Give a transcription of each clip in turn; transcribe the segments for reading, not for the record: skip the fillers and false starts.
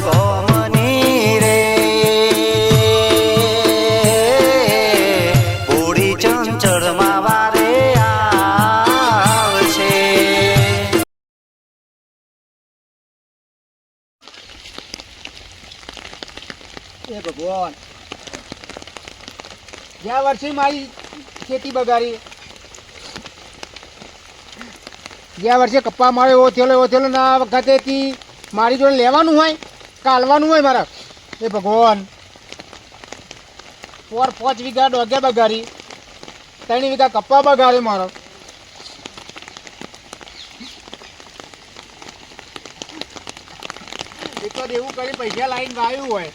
ગોમની રે પૂરી ચંચળ માં વારે આવશે. એ ભગવાન, ગયા વર્ષે મારી ખેતી બગાડી, ગયા વર્ષે કપ્પા મારે એવો થયેલો ને આ વખતેથી મારી જોડે લેવાનું હોય કાલવાનું હોય મારા. એ ભગવાન, 5 વીઘા ડોગ્યા બગાડી, 3 વીઘા કપ્પા બગાડી મારો. એક તો એવું કરી પૈસા લાવીને વાવ્યું હોય.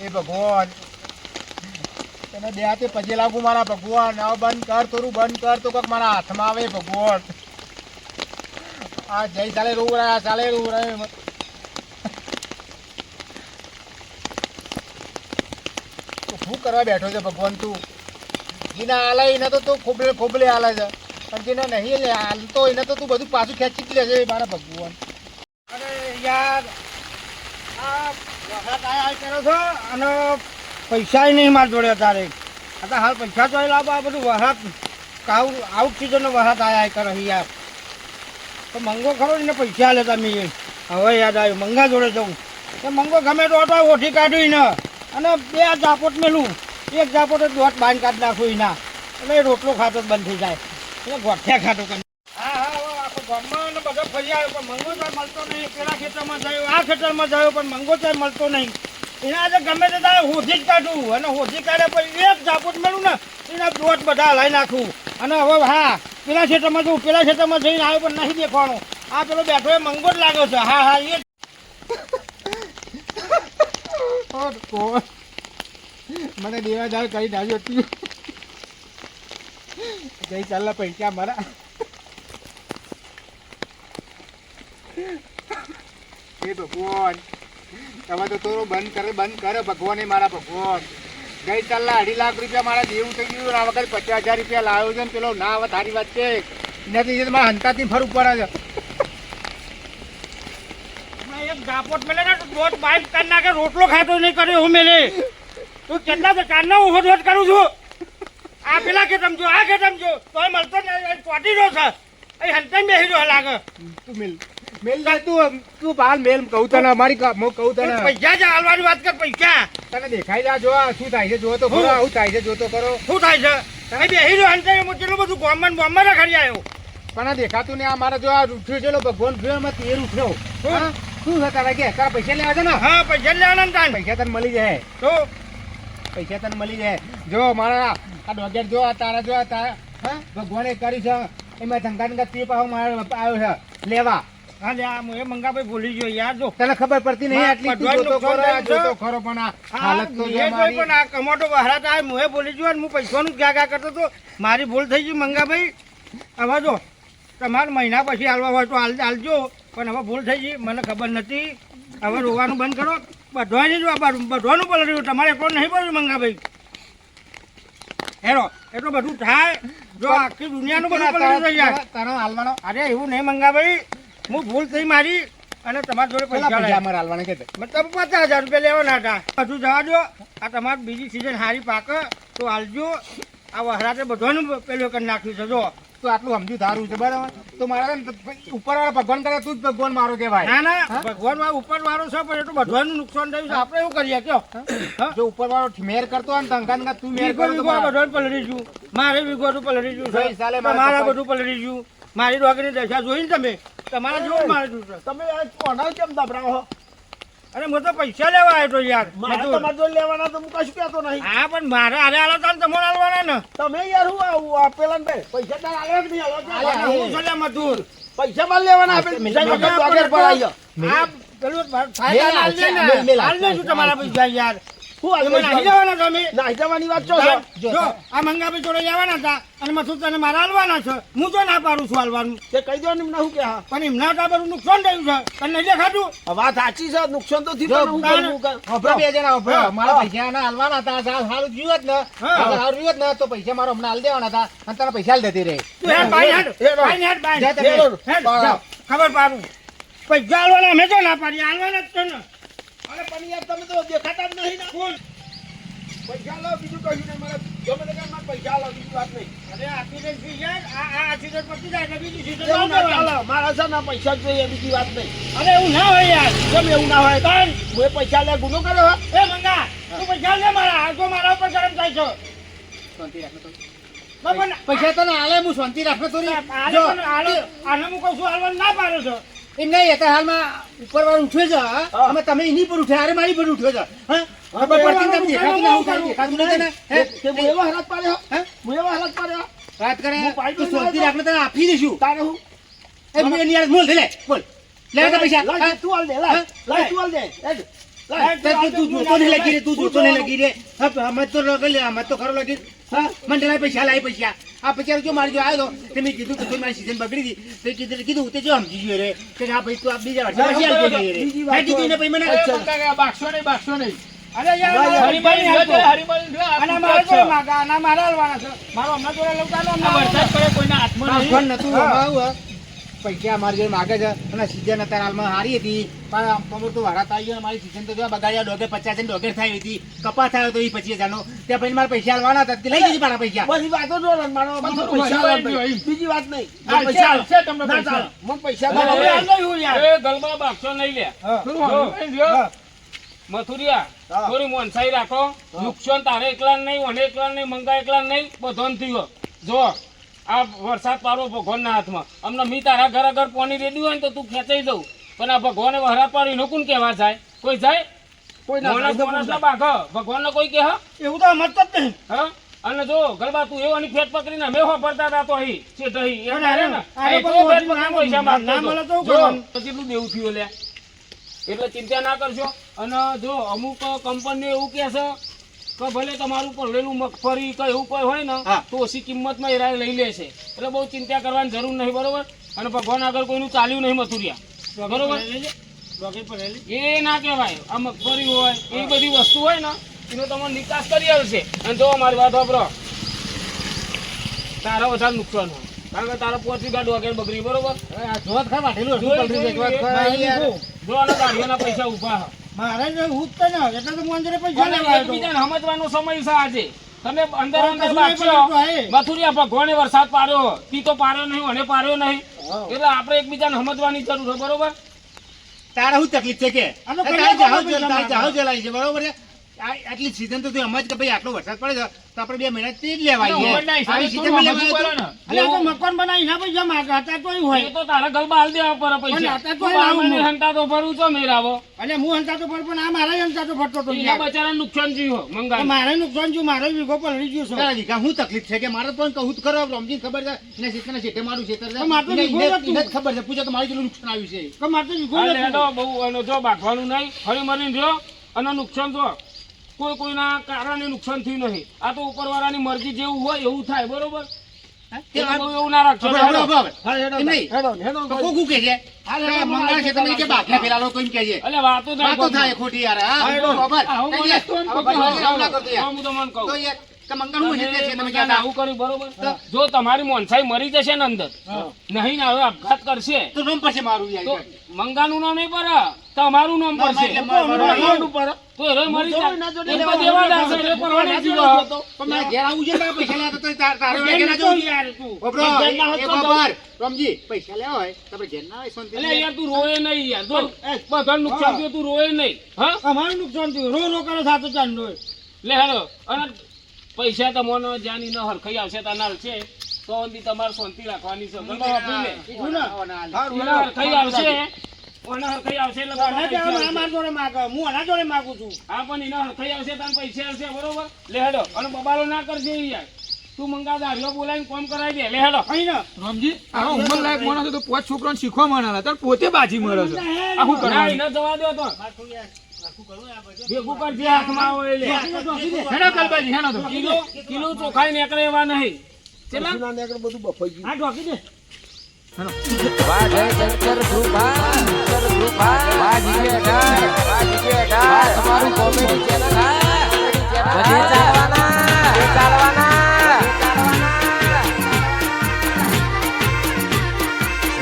એ ભગવાન, તને બે હાથે પગે લાગુ મારા ભગવાન. હવે બંધ કર, થોડું બંધ કર તો કોક મારા હાથમાં આવે ભગવાન. આ જય ચાલે રૂ રહ્યા, ચાલે રૂ રહ્યા. શું કરવા બેઠો છે ભગવાન તું? જેને હાલે એને તો તું ખોબલે હાલે છે, પણ જેને નહીં હાલતો એને તો તું બધું પાછું ખેંચી જ લેશે મારા ભગવાન. અરે યાર, આ વરસાદ આયા કરો છો અને પૈસા નહીં મારી જોડે અત્યારે. અત્યારે હાલ પૈસા તો લાવો, આ બધું વરસાદ આઉટ સિઝનનો વરસાદ આયા કરે યાર. તો મંગો ખરો ને પૈસા લે તમે. હવે યાદ આવ્યું, મંગા જોડે જવું. એ મંગો ગમે તો હતો ઓઠી કાઢ્યું ને અને 2 ઝાપોટ મેલું, 1 ઝાપોટ દોટ બાંધ કાઢી નાખું એના, એટલે એ રોટલો ખાતો જ બંધ થઈ જાય. એટલે ગોઠિયા ખાતો કરી. હા, આખો ગામમાં બધો ફરી આવ્યો, પણ મંગો તો મળતો નહીં. પેલા ખેતરમાં જયો, આ ખેતરમાં જયો, પણ મંગો તો મળતો નહીં. એના આજે ગમે તે તારે હોધી જ કાઢું, અને હોધી કાઢે પછી 1 ઝાપોટ મેળું ને એના દોટ બધા હલાવી નાખું. અને હવે હા, પેલા ખેતરમાં જવું, પેલા ખેતરમાં જઈને આવ્યો પણ નહીં દેખવાનું. આ પેલો બેઠો એ મંગો જ લાગ્યો છે. હા હા, એ મને દેવાદાર કરી ડાવ્યો તું. જઈ ચાલ પૈસા મારા. એ ભગવાન, તમે તો થોડું બંધ કરે ભગવાન. મારા ભગવાન, ગઈ ચાલ 2.5 લાખ રૂપિયા મારા દેવું થઈ ગયું. આ વખત 50,000 રૂપિયા લાવ્યો છે ને પેલો ના આવે તારી વાત છે. એનાથી મારા હંતાથી ફરવું પડે છે. એક ઝાપોટ મેલે ને દોટ બાઈક કરી નાખે, રોટલો ખાતો નહીં કર્યો હું મેલે. તું કેટલા કાનનો હું હોટ કરું છું. આ પેલા ખેતમ જો, આ ખેતમ જો, તોય મળતો ને ચોટી રહ્યો છે. એ હંતાઈ બેસી રહ્યો લાગે. તું મેલ જાય, તું બાલ મેલ કહું તને. અમારી કહું તને પૈસા જ હાલવાની વાત કર. પૈસા તને દેખાઈ જા, જો શું થાય છે જો તો ખરો. આવું થાય છે જો તો કરો. શું થાય છે? તમે બેસી રહ્યો હંતાઈ. હું કેટલું બધું ગોમમાં રખડી આવ્યો, પણ આ દેખાતું ને. આ મારા જો આ રૂઠ્યો છે ભગવાન ફેરમાં તે રૂઠ્યો. શું છે તારા? કે તારા પૈસા લેવા છે ને? હા, પૈસા લેવાના ને. પૈસા તને મળી જાય તો પૈસા તને મળી જાય. જો મારા આ ડોગેર જો, આ તારા જો, તારા હા ભગવાને કર્યું છે. એમાં ધંગા તે પાછો મારો આવ્યો છે લેવા. હા લે, હું એ મંગાભાઈ ભૂલી ગયો યાર. જો તને ખબર પડતી નહીં આટલી. જોતો ખરો પણ આ હાલત તો પણ આ કમોટો વહરાત આવે. હું એ ભૂલી ગયો. હું પૈસાનું ક્યાં કરતો તો મારી ભૂલ થઈ ગઈ મંગાભાઈ. હવે જો તમારે મહિના પછી હાલવા હોય તો હાલજો, પણ હવે ભૂલ થઈ ગઈ, મને ખબર નથી. હવે રોવાનું બંધ કરો. બધવાનું પલટ્યું, તમારે એટલો નહીં પડ્યું મંગાભાઈ. હેરો એટલું બધું થાય. જો આખી દુનિયાનું બધું પલટ્યું યાર તારો હાલવાનો. અરે એવું નહીં મંગાભાઈ, હું ભૂલ થઈ મારી. અને તમારા જોડે પૈસા અમારે હાલવાના કે મતલબ 50,000 રૂપિયા લેવાના હતા. બધું જવા દો. આ તમારે બીજી સિઝન સારી પાકે તો હાલજો. આ વહરાતે બધાનું પેલું કરી નાખ્યું છે. જો તો આટલું સમજુ થારું છે બરાબર. તો મારા ઉપર વાળા ભગવાન કરે, તું જ ભગવાન મારો કહેવાય. ના ના, ભગવાન ઉપર વાળો છે, પણ એટલું બધાનું નુકસાન થયું છે. આપણે એવું કરીએ કયો? જો ઉપર વાળો મેર કરતો હોય ને તંગા તું મેર કરો તો બધું પલળી ગયું. મારે વિગોતું પલળી ગયું છે, મારા બધું પલળી ગયું. મારી ડોગની દશા જોઈને તમે તમારા જેવું મારે જોયું. તમે કોના કેમ દબરાવો? અરે હું તો પૈસા લેવા આવ્યો તો યાર. તમારે જોઈ લેવાના તો હું કશું કહેતો નહીં. હા, પણ મારે આરે આલો તો તમારે આલવાના ને. તમે યાર હું આવું પેલા ને પૈસા તાર આલે કે નહીં આલો? હું છે લે મજૂર, પૈસા માર લેવાના. આપે બીજા વખત આગળ પર આવી ગયો. આ પેલું ફાયદા આલ દે ને, આલ દે શું તમારા પૈસા યાર. હું આલ નહીં જવાના તમે? ના જવાની વાત છો. જો આ મંગાભાઈ જોડે જવાના હતા અને મથું તને મારા હાલવાના છે. હું તો ના પાડું છું હાલવાનું. તે કહી દો ને એમને શું કે. હા, પણ એમના તો બધું નુકસાન થયું છે. તને નહીં દેખાતું? વાત સાચી છે, નુકસાન તો થયું. બે જણા મારા પૈસા ના હાલવાના હતા. સારું જીવત ને, સારું જીવત ને તો પૈસા મારો હમણાં હાલ દેવાના હતા અને તને પૈસા દેતી રહી. ખબર પાડું પૈસા આલવાના અમે તો ના પાડી આલવાના જ છે ને. અરે પણ યાર તમે તો દેખાતા જ નહીં ને. બોલ. પૈસા લાવો બીજું કશું નહીં મારે ગમે તે કામ મારે પૈસા લાવો બીજી વાત નહીં. અરે આ accident થઈ જાય, આ accident પતી જાય એટલે બીજી season એવું ના આવશે. ચાલે. મારા છે ને પૈસા જ જોઈએ બીજી વાત નહીં. અરે એવું ના હોય યાર. કેમ એવું ના હોય? મેં પૈસા લે ગુનો કર્યો હે? એ મંગા તું પૈસા લે મારા, આ તો મારા ઉપર ગરમ થાય છે. શાંતિ રાખો તો. ના પણ પૈસા તો ના હાલે હું શાંતિ રાખો તો નહીં. આને પણ આને હું કહું છું હાલવાનું ના પાડો છો. એમ નહીં અત્યારે હાલમાં ઉપર વાળું ઉઠ્યો છે હા? અમે તમે એની પર ઉઠ્યા અરે મારી પર ઉઠ્યો છે હા? ખબર પડતી ને તમે દેખાતું ના હોય, દેખાતું નથી ને હે? હું એવો હાલત પાડ્યો હે? હું એવો હાલત પાડ્યો વાત કરે હું પાડી તું શાંતિ રાખને તને આપી દઈશું તારે હું એ મેં એની યાર બોલ લે બોલ લે તો પૈસા લાય તું હાલ દે લાય લાય તું હાલ દે તું જોતો નહીં લગી રે તું જોતો નહીં લગી રે હમત તો લગી લે હમત તો ખરો લગી હા મને લાય પૈસા લાય પૈસા આ પૈસા જો મારી જો આવ્યો તો મેં કીધું કે મારી સીઝન બગડી હતી તો કીધું તે જો સમજી ગયો રે કે હા ભાઈ તું આ બીજા વર્ષે પછી આવજો રે મેં કીધું ને ભાઈ મને બાક્ષો નહીં અરે યાર હરીબાઈ અને મારે તો માગા અને મારે હાલવાના છે મારો હમણાં જોડે લઉં ફોન નતું આવું પૈસા અમારી જોડે માગે છે અને સીઝન અત્યારે હાલમાં સારી હતી પણ પમર તો વરાત આવી ગયો મારી સીઝન તો જો બગાડ્યા ડોગે 50 ને ડોગે થઈ હતી કપા થયો તો એ 25,000 નો ત્યાં પછી મારે પૈસા હાલવાના હતા લઈ લીધી મારા પૈસા બધી વાતો જો મારો પૈસા બીજી વાત નહીં પૈસા છે તમને પૈસા મને પૈસા હવે હાલ નહીં હું યાર એ ગલબા બાક્ષો નહીં લે મથુરિયા થોડી મોનસાઈ રાખો નુકસાન તારે એકલા નહીં મને એકલા નહીં મંગા એકલા નહીં બધોન થયો જો આ વરસાદ પારો ભગવાનના હાથમાં અમને મી તારા ઘર આગળ પાણી રેડી હોય ને તો તું ખેંચાઈ જવું પણ આ ભગવાને વરસાદ પાડી નો કોણ કહેવા જાય કોઈ જાય કોઈ માણસ બાઘ ભગવાન કોઈ કહે એવું તો સમજતો જ નહીં હા અને જો ગલબા તું એવાની ફેટ પકડીને અમે વાપરતા હતા તો અહીં છે અહીં એમ અરે, ને અરે, અહીં તો ફેટ ના પકડીને પૈસા માંગતો ના હતો. મળે તો જો, કરવાનું. તો કેટલું દેવું થયું લે એટલે ચિંતા ના કરશો અને જો અમુક કંપનીઓ એવું કહે છે કે ભલે તમારું પડેલું મગફળી કે એવું કોઈ હોય ને હા. તો ઓછી કિંમતમાં એ રાય લઈ લેશે એટલે બહુ ચિંતા કરવાની જરૂર નહીં બરોબર અને ભગવાન આગળ કોઈનું ચાલ્યું નહીં મથુરિયા બરોબર એ ના કહેવાય આ મગફળી હોય એ બધી વસ્તુ હોય ને એનો તમે નિકાસ કરી આવશે અને જો મારી વાત વાપરો તારા વધારે નુકસાન હોય કારણ કે તારા 5 વીઘા ડોગેર બગડી બરોબર જોત ખા વાટેલું હતું જોઈ, પલટી જોઈ, જોત ખા યાર જો આના ગાડીઓના પૈસા ઉભા હા મારે જો હું જ તો ને એટલે તો હું અંદર પૈસા અને લેવા આવ્યો હતો. એકબીજાને સમજવાનો સમય છે આજે તમે અંદર અંદર કશું નહીં બાગશો. પડતું, હે. મથુરિયા ભગવાને વરસાદ પાડ્યો તી તો પાડ્યો નહીં અને પાડ્યો નહીં એટલે આપણે એકબીજાને સમજવાની જરૂર છે બરોબર તારા શું તકલીફ છે કે આ તો તારે પહેલા જહાજ ખબર જલાય છે બરોબર છે આટલી સીઝન તો તું સમજ કે ભાઈ આટલો વરસાદ પડે છે તો આપણે 2 મહિના તે જ લેવા આવીએ આવી સીઝનમાં લેવા આવ્યો અરે આ તો મકાન બનાવી ના પૈસા માગા હતા તોય હોય એ તો તારા ગલબા હાલ દેવા પર પણ પૈસા અત્યારે તું તો લાવું બારમાની હું. હંતા તો ભરું છો મેરાવો અને હું હંતાતો પણ આ મારે હંતાતો ફરતો હતો એના યાર. બચારાને નુકસાન થયું તો મંગાવી મારે નુકસાન થયું મારો વીઘો પલળી ગયો છે તારા દીકરા શું તકલીફ છે કે મારે પણ કહું જ ખરો રમજી ખબર છે એના શેઠના શેઠે મારું શેતર છે તો મારે તો એને વીઘો નહોતું. જ ખબર છે પૂછો તો મારી જેટલું નુકસાન આવ્યું છે તો મારે તો વીઘો હાલ નહોતું. હેડો બહુ એનો જો બાંધવાનું નહીં ફરી મરીને રહ્યો અને નુકસાન જો કોઈ કોઈના કારણે નુકસાન થયું નહીં આ તો ઉપરવાળાની મરજી જેવું હોય એવું થાય બરોબર એટલે બહુ એવું ના રાખશો હવે, હવે, હવે. હા, હેડો, એમ નહીં. હેડો, હેડો. તો કોકું કહે છે કે મંગળ છે તમે કે બાકીના પેલા લોકો એમ કહે છે એટલે વાતો થાય વાતો થાય ખોટી યાર હા હા, એડો. ખબર આવું થઈ બોલે જાય. તો આવું ભાઈ આવું ના કરતો યાર. હું તમને કહું તો યાર કે મંગળ હું હિતે છે તમે તમે કહેતા આવું કર્યું બરોબર જો તમારી મોનસાઈ મરી જશે ને અંદર નહીં ને હવે આપઘાત કરશે તો નામ પછી મારું તો યાર મંગાનું નામ નહીં પર તમારું નામ પડશે એટલે મારું પર તો એ મરી જાય ના જોડે એ તો લેવા દેવા ના દાશે, જોડે એ પરવાને ના જીવો. જોડે તો. પણ મારે ઘેર આવું છે કે પૈસા લેવા તો તારે ઘેર ઘેર ના નતો જવું. યાર તું. ઓબરો, ઘેર ના હોત એ તો બાબર, રમજી, પૈસા લેવા હોય તો આપણે ઘેર ના હોય, શાંતિ એટલે લે. યાર તું રોય નહીં યાર જો બધા નુકસાન થયું તું રોય નહીં હા અમારું નુકસાન થયું રો રો કરે સાતો ચાંદો લે હેલો અને પૈસા તમને જાની ન હરખાઈ આવશે તો ના છે તો અંદી તમારે શાંતિ રાખવાની છે ગરબા વાપરી લે કીધું ને એને હરખાઈ આવશે એને હરખાઈ આવશે એટલે આના પૈસા ત્યાં આ આવશે. મારા જોડે માગે હું આના જોડે માગું છું હા પણ એને હરખાઈ આવશે તને પૈસા આવશે બરોબર લે હેડો અને બબાલો ના કરશે ઈ યાર તું મંગા દારીઓ બોલાવીને કોમ કરાવી દે લે હેડો અહીં ને રામજી આ ઉંમર લાયક માણસ તો પાંચ છોકરાને શીખવા માંડેલા તાર પોતે બાજી મળે છે આ શું ના કરવાનું એને જવા દો તો ભેગું કરજે હાથમાં આવે લે હેડો કલબાજી હેડો તો કિલો ચોખાઈ નીકળે એવા નહીં ચલા બધું બફાઈ ગયું. આ ઢોકી દે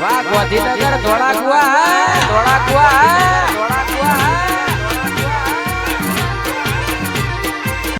વાહ ગોધીનગર ધોળા કુવા